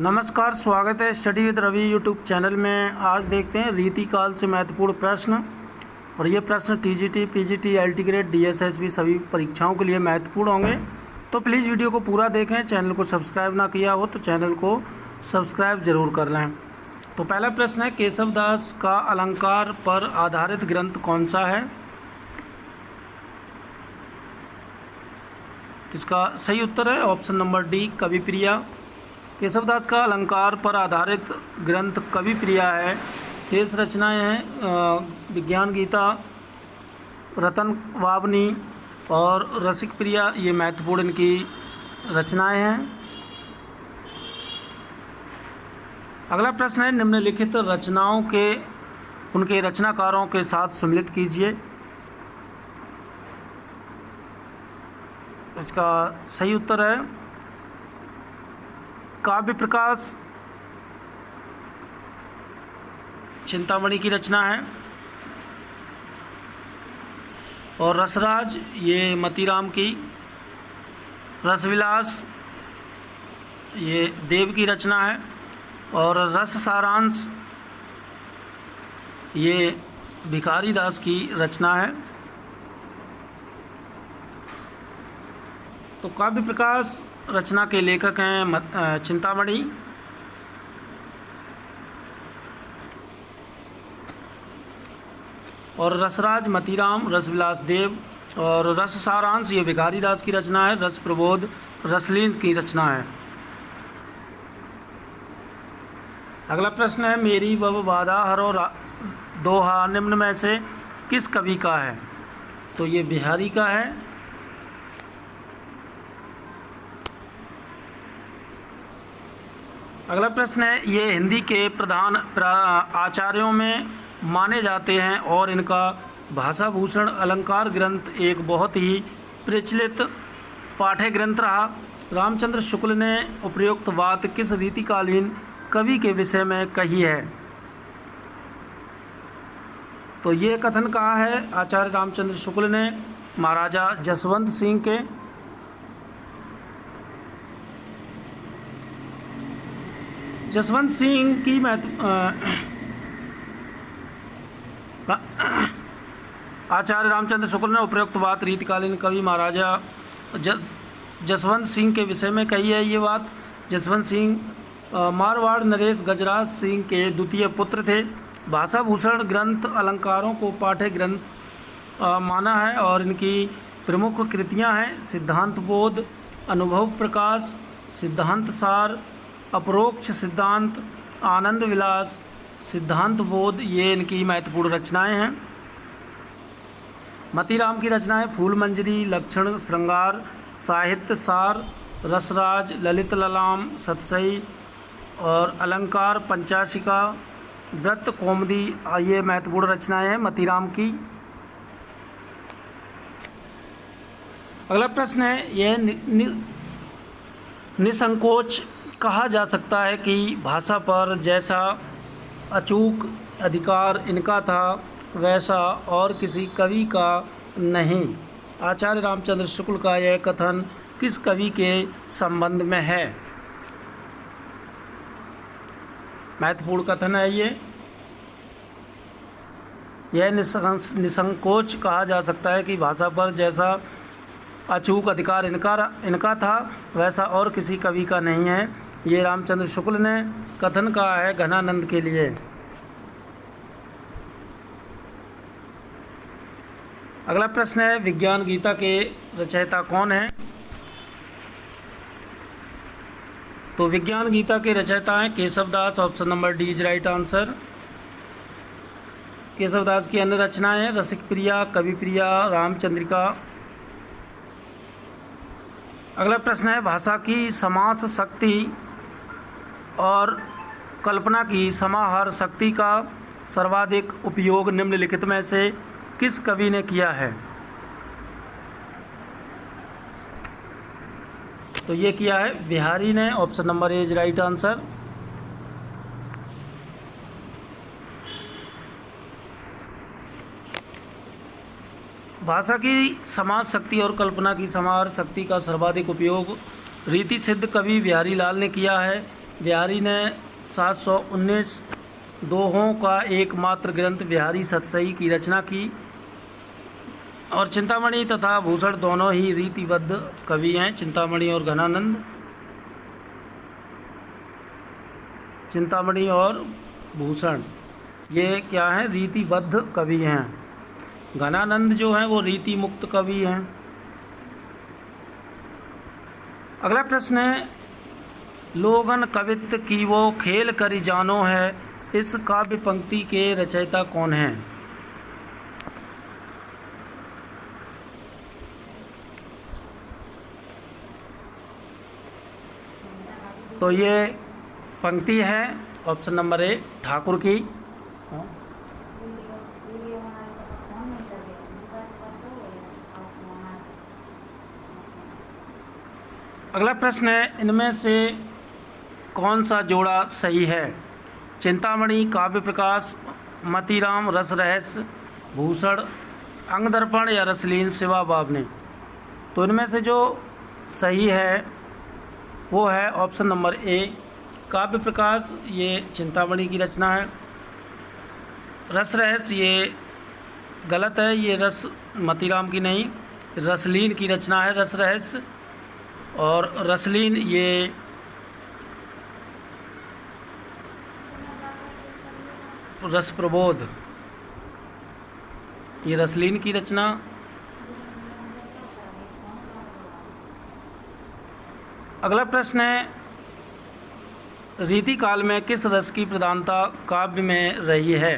नमस्कार, स्वागत है study with Ravi YouTube channel में। आज देखते हैं रीतिकाल से महत्वपूर्ण प्रश्न। और ये प्रश्न TGT, PGT, LT grade, DSSB सभी परीक्षाओं के लिए महत्वपूर्ण होंगे। तो प्लीज़ वीडियो को पूरा देखें। चैनल को सब्सक्राइब ना किया हो तो चैनल को सब्सक्राइब जरूर कर लें। तो पहला प्रश्न है, केशवदास का अलंकार पर आधारित ग्रंथ कौन सा है? इसका सही उत्तर है ऑप्शन नंबर डी, कविप्रिया। केशवदास का अलंकार पर आधारित ग्रंथ कविप्रिया है। शेष रचनाएं हैं विज्ञान गीता, रतन वावनी और रसिक प्रिया। ये महत्वपूर्ण इनकी रचनाएं हैं। अगला प्रश्न है, निम्नलिखित रचनाओं के उनके रचनाकारों के साथ सम्मिलित कीजिए। इसका सही उत्तर है काव्य प्रकाश चिंतामणि की रचना है, और रसराज ये मतीराम की, रसविलास ये देव की रचना है, और रस सारांश ये भिखारी दास की रचना है। तो काव्य प्रकाश रचना के लेखक हैं चिंतामणि, और रसराज मतीराम, रसविलास देव, और रस सारांश ये भिखारी दास की रचना है, रस प्रबोध रसलीन की रचना है। अगला प्रश्न है, मेरी वह वादा हरो दोहा निम्न में से किस कवि का है? तो ये बिहारी का है। अगला प्रश्न है, ये हिंदी के प्रधान आचार्यों में माने जाते हैं और इनका भाषाभूषण अलंकार ग्रंथ एक बहुत ही प्रचलित पाठ्य ग्रंथ रहा। रामचंद्र शुक्ल ने उपरोक्त बात किस रीतिकालीन कवि के विषय में कही है? तो ये कथन कहा है आचार्य रामचंद्र शुक्ल ने महाराजा जसवंत सिंह के। जसवंत सिंह की आचार्य रामचंद्र शुक्ल ने उपरोक्त बात रीतिकालीन कवि महाराजा जसवंत सिंह के विषय में कही है। ये बात जसवंत सिंह मारवाड़ नरेश गजराज सिंह के द्वितीय पुत्र थे। भाषाभूषण ग्रंथ अलंकारों को पाठ्य ग्रंथ माना है, और इनकी प्रमुख कृतियां हैं सिद्धांत बोध, अनुभव प्रकाश, सिद्धांत सार, अपरोक्ष सिद्धांत, आनंद विलास, सिद्धांत बोध। ये इनकी महत्वपूर्ण रचनाएं हैं। मतीराम की रचनाएं फूल मंजरी, लक्षण श्रृंगार, साहित्य सार, रसराज, ललित ललाम, सतसई और अलंकार पंचाशिका, व्रत कौमुदी। ये महत्वपूर्ण रचनाएं हैं मतीराम की। अगला प्रश्न है, यह निसंकोच कहा जा सकता है कि भाषा पर जैसा अचूक अधिकार इनका था वैसा और किसी कवि का नहीं। आचार्य रामचंद्र शुक्ल का यह कथन किस कवि के संबंध में है? महत्वपूर्ण कथन है ये। यह निसंकोच कहा जा सकता है कि भाषा पर जैसा अचूक अधिकार इनका था वैसा और किसी कवि का नहीं है। ये रामचंद्र शुक्ल ने कथन कहा है घनानंद के लिए। अगला प्रश्न है, विज्ञान गीता के रचयिता कौन है? तो विज्ञान गीता के रचयिता हैं Keshavdas. Option number D is right answer. Keshavdas की अन्य रचनाएं हैं रसिक प्रिया, कविप्रिया, रामचंद्रिका। अगला प्रश्न है, भाषा की समास शक्ति और कल्पना की समाहार शक्ति का सर्वाधिक उपयोग निम्नलिखित में से किस कवि ने किया है? तो ये किया है बिहारी ने। Option number A is right answer. भाषा की समाज शक्ति और कल्पना की समाहार शक्ति का सर्वाधिक उपयोग रीति सिद्ध कवि बिहारी लाल ने किया है। बिहारी ने 719 दोहों का एकमात्र ग्रंथ बिहारी सतसई की रचना की। और चिंतामणि तथा भूषण दोनों ही रीतिबद्ध कवि हैं, चिंतामणि और घनानंद। चिंतामणि और भूषण ये क्या हैं, रीतिबद्ध कवि हैं। घनानंद जो हैं वो रीति मुक्त कवि हैं। अगला प्रश्न है, लोगन कवित्व की वो खेल करी जानो है, इस काव्य पंक्ति के रचयिता कौन हैं? तो ये पंक्ति है ऑप्शन नंबर ए ठाकुर की। अगला प्रश्न है, इनमें से कौन सा जोड़ा सही है? चिंतामणि, काव्य प्रकाश, मतीराम, रस रहस्य, भूषण, अंगदर्पण या रसलीन शिवा बावने। तो इनमें से जो सही है वो है ऑप्शन नंबर ए काव्य प्रकाश, ये चिंतामणि की रचना है। रस रहस्य ये गलत है, ये रस मतीराम की नहीं, रसलीन की रचना है रस रहस्य। और रसलीन ये रस प्रबोध, ये रसलीन की रचना। अगला प्रश्न है, रीति काल में किस रस की प्रधानता काव्य में रही है?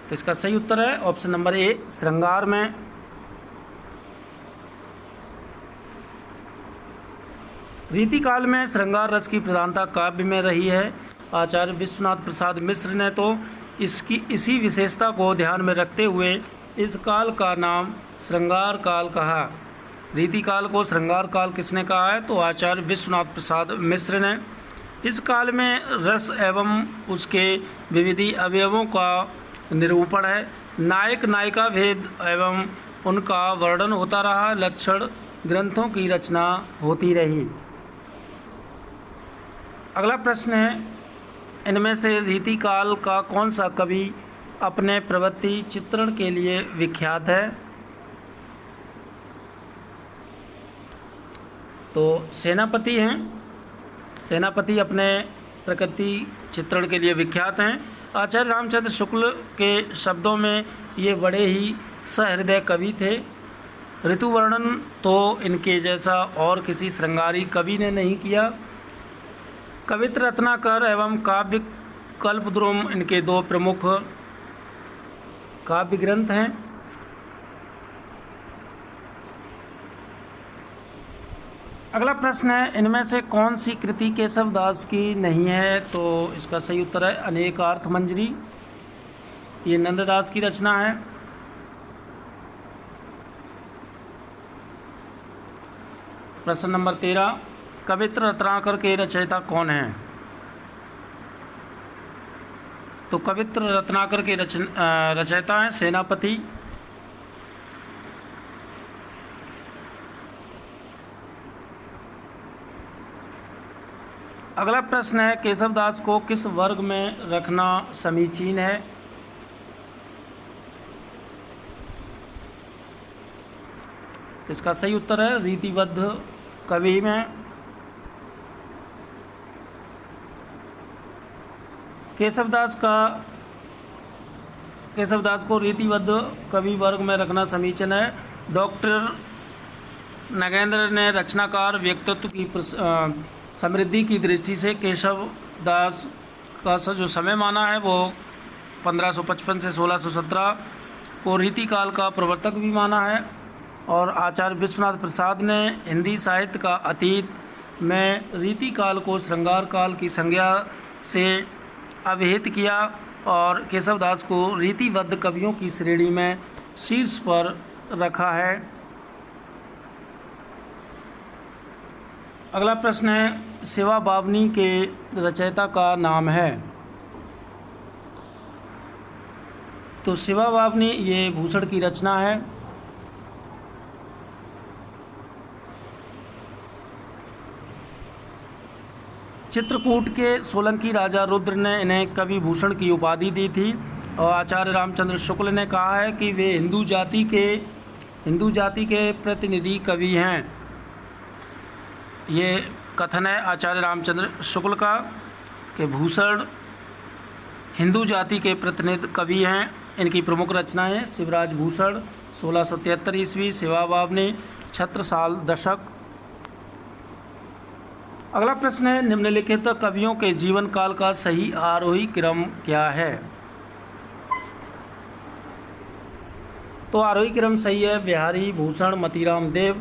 तो इसका सही उत्तर है ऑप्शन नंबर ए श्रृंगार में। रीति काल में श्रृंगार रस की प्रधानता काव्य में रही है। आचार्य विश्वनाथ प्रसाद मिश्र ने तो इसी विशेषता को ध्यान में रखते हुए इस काल का नाम श्रृंगार काल कहा। रीति काल को श्रृंगार काल किसने कहा है? तो आचार्य विश्वनाथ प्रसाद मिश्र ने। इस काल में रस एवं उसके विविधि अवयवों का निरूपण है, नायक नायिका भेद एवं उनका वर्णन होता रहा, लक्षण ग्रंथों की रचना होती रही। अगला प्रश्न है, इनमें से रीति काल का कौन सा कवि अपने प्रवृत्ति चित्रण के लिए विख्यात है? तो सेनापति हैं। सेनापति अपने प्रकृति चित्रण के लिए विख्यात हैं। आचार्य रामचंद्र शुक्ल के शब्दों में ये बड़े ही सहृदय कवि थे। ऋतु वर्णन तो इनके जैसा और किसी श्रृंगारी कवि ने नहीं किया। कवित्र रत्नाकर एवं काव्य कल्पद्रुम इनके दो प्रमुख काव्य ग्रंथ हैं। अगला प्रश्न है, इनमें से कौन सी कृति केशवदास की नहीं है? तो इसका सही उत्तर है अनेकार्थ मंजरी, ये नंददास की रचना है। प्रश्न नंबर 13, कवित्र रत्नाकर के रचयिता कौन हैं? तो कवित्र रत्नाकर के रचयिता हैं सेनापति। अगला प्रश्न है, केशवदास को किस वर्ग में रखना समीचीन है? इसका सही उत्तर है रीतिबद्ध कवि में। केशवदास को रीतिबद्ध कवि वर्ग में रखना समीचीन है। डॉक्टर नगेंद्र ने रचनाकार व्यक्तित्व की समृद्धि की दृष्टि से केशवदास का जो समय माना है वो 1555 से 1617 को रीति काल का प्रवर्तक भी माना है। और आचार्य विश्वनाथ प्रसाद ने हिंदी साहित्य का अतीत में रीति काल को श्रृंगार काल की संज्ञा से अभिहित किया और केशवदास को रीतिबद्ध कवियों की श्रेणी में शीर्ष पर रखा है। अगला प्रश्न है, शिवा बावनी के रचयिता का नाम है? तो शिवा बावनी ये भूषण की रचना है। चित्रकूट के सोलंकी राजा रुद्र ने इन्हें कवि भूषण की उपाधि दी थी। और आचार्य रामचंद्र शुक्ल ने कहा है कि वे हिंदू जाति के प्रतिनिधि कवि हैं। ये कथन है आचार्य रामचंद्र शुक्ल का कि भूषण हिंदू जाति के प्रतिनिधि कवि हैं। इनकी प्रमुख रचनाएं शिवराज भूषण 1673 ईस्वी, सेवा बावनी, छत्रसाल दशक। अगला प्रश्न है निम्नलिखित कवियों के जीवन काल का सही आरोही क्रम क्या है। तो आरोही क्रम सही है बिहारी, भूषण, मतीराम, देव।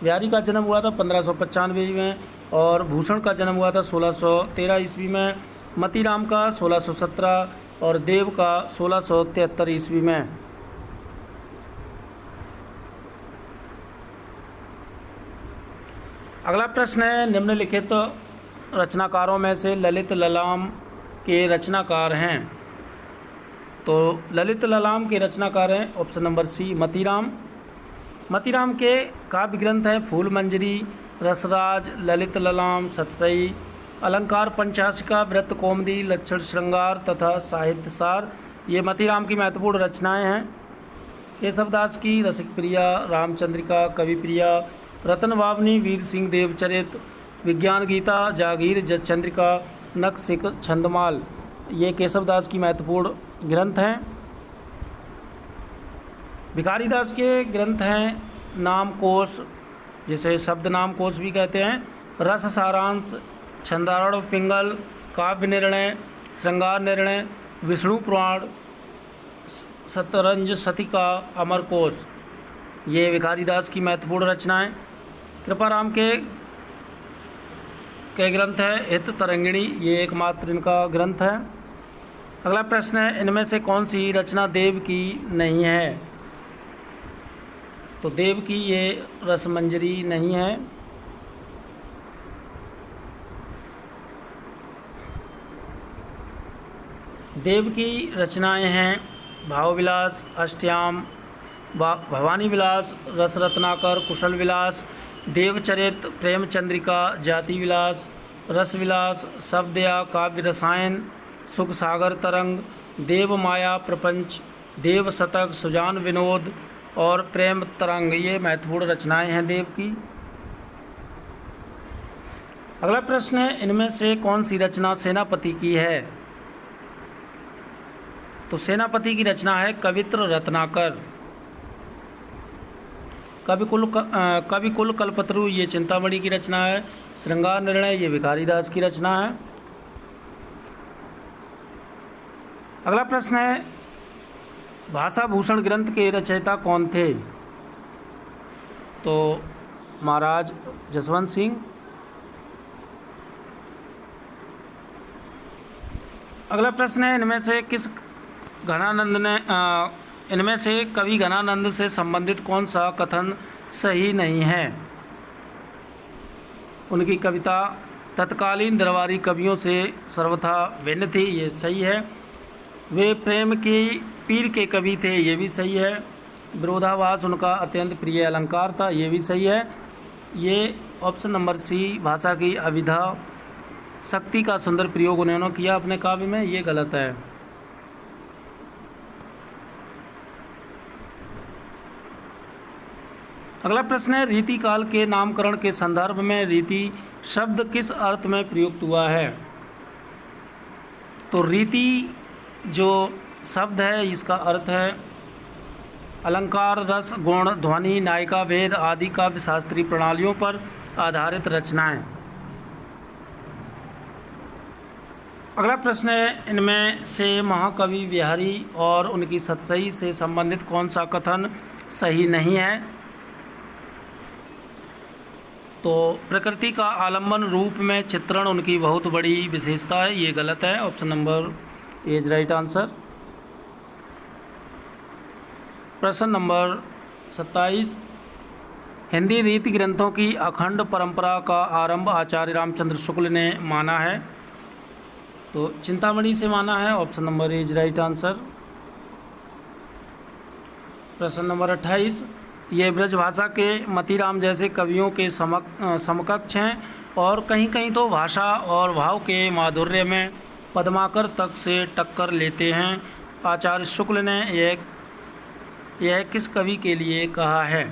बिहारी का जन्म हुआ था 1595 में और भूषण का जन्म हुआ था 1613 ईस्वी में, मतीराम का 1617 और देव का 1673 ईस्वी में। अगला प्रश्न है निम्नलिखित रचनाकारों में से ललित ललाम के रचनाकार हैं। तो ललित ललाम के रचनाकार हैं option number C Matiram. Matiram के काव्य ग्रंथ हैं फूल मंजरी, रसराज, ललित ललाम, सतसई, अलंकार पंचाशिका, व्रत कौमुदी, लक्षण श्रृंगार तथा साहित्य सार। ये मतीराम की महत्वपूर्ण रचनाएं हैं। केशवदास की रसिक प्रिया, रामचंद्रिका, कवि प्रिया, रतन बावनी, वीर सिंह देवचरित, विज्ञान गीता, जागीर, जसचंद्रिका, नखशिख, छंदमाल। ये केशवदास की महत्वपूर्ण ग्रंथ हैं। भिखारीदास के ग्रंथ हैं नाम कोश, जिसे शब्द नाम कोश भी कहते हैं, रस सारांश, छंदारण पिंगल, काव्य निर्णय, श्रृंगार निर्णय, विष्णु पुराण, शतरंज शतिका, अमर कोश। ये भिखारीदास की महत्वपूर्ण रचनाएं। कृपाराम के ग्रंथ है हित तरंगिणी, ये एकमात्र इनका ग्रंथ है। अगला प्रश्न है इनमें से कौन सी रचना देव की नहीं है। तो देव की ये रसमंजरी नहीं है। देव की रचनाएं हैं भावविलास, अष्टयाम, भवानी विलास, रस रत्नाकर, कुशल विलास, देवचरित, प्रेम चंद्रिका, जाति विलास, रस विलास, शब्दया, काव्य रसायन, सुख सागर तरंग, देव माया प्रपंच, देव शतक, सुजान विनोद और प्रेम तरंग। ये महत्वपूर्ण रचनाएं हैं देव की। अगला प्रश्न है इनमें से कौन सी रचना सेनापति की है। तो सेनापति की रचना है कवित्र रत्नाकर। कविकुल कल्पतरु ये चिंतामणि की रचना है। श्रृंगार निर्णय ये भिखारीदास की रचना है। अगला प्रश्न है भाषा भूषण ग्रंथ के रचयिता कौन थे। तो महाराज जसवंत सिंह। अगला प्रश्न है इनमें से कवि घनानंद से संबंधित कौन सा कथन सही नहीं है। उनकी कविता तत्कालीन दरबारी कवियों से सर्वथा भिन्न थी, ये सही है। वे प्रेम की पीर के कवि थे, ये भी सही है। विरोधाभास उनका अत्यंत प्रिय अलंकार था, ये भी सही है। ये ऑप्शन नंबर सी भाषा की अविधा शक्ति का सुंदर प्रयोग उन्होंने किया अपने काव्य में, ये गलत है। अगला प्रश्न है रीति काल के नामकरण के संदर्भ में रीति शब्द किस अर्थ में प्रयुक्त हुआ है। तो रीति जो शब्द है इसका अर्थ है अलंकार, रस, गुण, ध्वनि, नायिका भेद आदि काव्य शास्त्रीय प्रणालियों पर आधारित रचनाएं। अगला प्रश्न है इनमें से महाकवि बिहारी और उनकी सतसई से संबंधित कौन सा कथन सही नहीं है। तो प्रकृति का आलम्बन रूप में चित्रण उनकी बहुत बड़ी विशेषता है, ये गलत है। Option number A is right answer. प्रश्न नंबर 27 हिंदी रीति ग्रंथों की अखंड परंपरा का आरंभ आचार्य रामचंद्र शुक्ल ने माना है। तो चिंतामणि से माना है। Option number A is right answer. प्रश्न नंबर 28 ये ब्रजभाषा के मतीराम जैसे कवियों के समकक्ष हैं और कहीं कहीं तो भाषा और भाव के माधुर्य में पद्माकर तक से टक्कर लेते हैं। आचार्य शुक्ल ने यह किस कवि के लिए कहा है?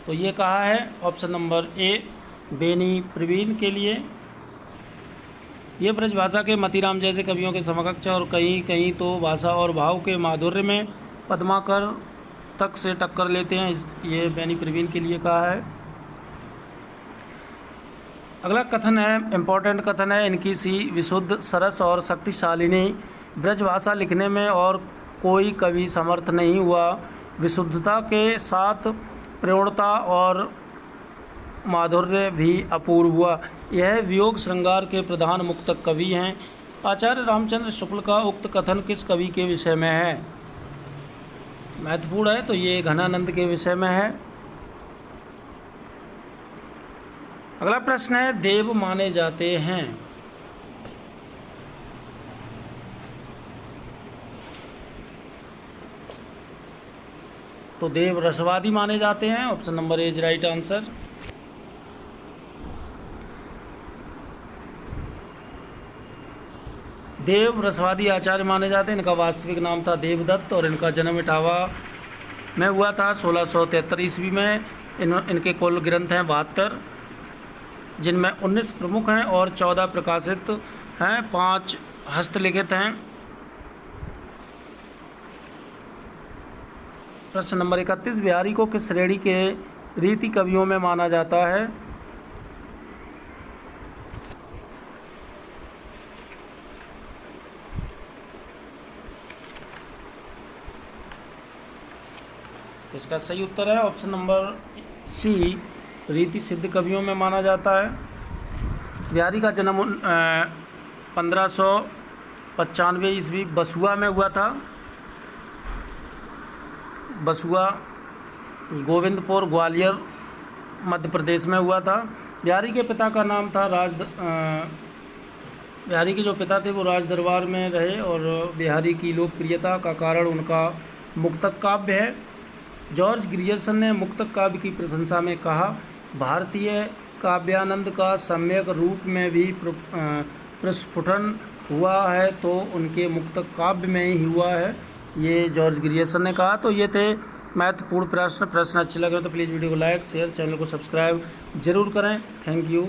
तो ये कहा है option number A Beni Praveen के लिए। ये ब्रजभाषा के मतीराम जैसे कवियों के समकक्ष और कहीं कहीं तो भाषा और भाव के माधुर्य में पद्माकर तक से टक्कर लेते हैं, ये बेनी प्रवीण के लिए कहा है। अगला कथन है, इम्पोर्टेंट कथन है, इनकी सी विशुद्ध सरस और शक्तिशालिनी ब्रजभाषा लिखने में और कोई कवि समर्थ नहीं हुआ। विशुद्धता के साथ प्रौढ़ता और माधुर्य भी अपूर्व हुआ। यह वियोग श्रृंगार के प्रधान मुक्तक कवि हैं। आचार्य रामचंद्र शुक्ल का उक्त कथन किस कवि के विषय में है? महत्वपूर्ण है, तो ये घनानंद के विषय में है। अगला प्रश्न है, देव माने जाते हैं। तो देव रसवादी माने जाते हैं, option number A is right answer. Dev रसवादी आचार्य माने जाते हैं। इनका वास्तविक नाम था देवदत्त और इनका जन्म इटावा में हुआ था 1673 ईस्वी में। इनके कुल ग्रंथ हैं 72, जिनमें 19 प्रमुख हैं और 14 प्रकाशित हैं, 5 हस्तलिखित हैं। प्रश्न नंबर 31, बिहारी को किस श्रेणी के रीति कवियों में माना जाता है? तो इसका सही उत्तर है ऑप्शन नंबर सी, रीति सिद्ध कवियों में माना जाता है। बिहारी का जन्म 1595 ईस्वी बसुआ में हुआ था। बसुआ गोविंदपुर ग्वालियर मध्य प्रदेश में हुआ था। बिहारी के पिता का नाम था बिहारी के जो पिता थे वो राज दरबार में रहे और बिहारी की लोकप्रियता का कारण उनका मुक्तक काव्य है। जॉर्ज ग्रियर्सन ने मुक्तक काव्य की प्रशंसा में कहा, भारतीय काव्यानंद का सम्यक रूप में भी प्रस्फुटन हुआ है तो उनके मुक्तक काव्य में ही हुआ है, ये जॉर्ज ग्रियर्सन ने कहा। तो ये थे महत्वपूर्ण प्रश्न अच्छे लगे तो प्लीज़ वीडियो को लाइक शेयर, चैनल को सब्सक्राइब जरूर करें। Thank you.